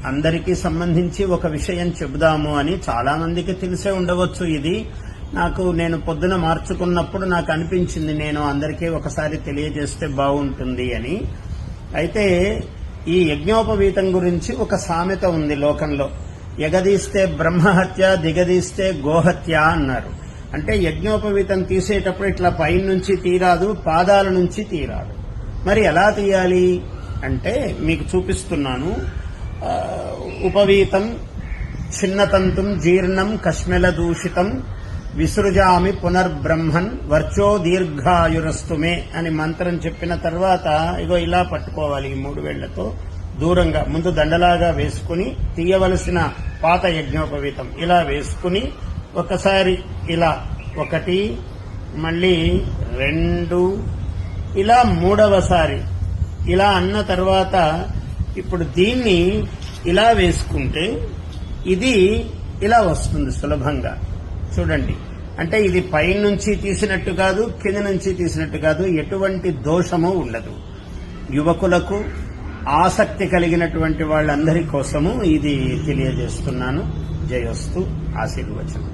అందరికీ సంబంధించి ఒక విషయం చెబుదాము అని చాలా మందికి తెలిసే ఉండవచ్చు. ఇది నేను పొద్దున మార్చుకున్నప్పుడు నాకు అనిపించింది నేను అందరికీ ఒకసారి తెలియజేస్తే బాగుంటుంది అని. అయితే ఈ యజ్ఞోపవీతం గురించి ఒక సామెత ఉంది లోకంలో. ఎగదీస్తే బ్రహ్మహత్య, దిగదీస్తే గోహత్య అన్నారు. అంటే యజ్ఞోపవీతం తీసేటప్పుడు ఇట్లా పైనుంచి తీరాదు, పాదాల నుంచి తీరాదు. మరి ఎలా తీయాలి అంటే మీకు చూపిస్తున్నాను. ఉపవీతం చిన్నతంతుం జీర్ణం కష్మెల దూషితం విసృజామి పునర్బ్రహ్మన్ వర్చో దీర్ఘాయురస్తుమే అని మంత్రం చెప్పిన తర్వాత ఇగో ఇలా పట్టుకోవాలి. ఈ 3 వేళ్లతో దూరంగా ముందు దండలాగా వేసుకుని తీయవలసిన పాత యజ్ఞోపవీతం ఇలా వేసుకుని ఒకసారి ఇలా 1, మళ్ళీ 2, ఇలా 3వసారి ఇలా అన్న తర్వాత ఇప్పుడు దీన్ని ఇలా వేసుకుంటే ఇది ఇలా వస్తుంది సులభంగా. చూడండి, అంటే ఇది పైనుంచి తీసినట్టు కాదు, కింద నుంచి తీసినట్టు కాదు, ఎటువంటి దోషము ఉండదు. యువకులకు, ఆసక్తి కలిగినటువంటి వాళ్ళందరి కోసము ఇది తెలియజేస్తున్నాను. జయోస్తు. ఆశీర్వచనం.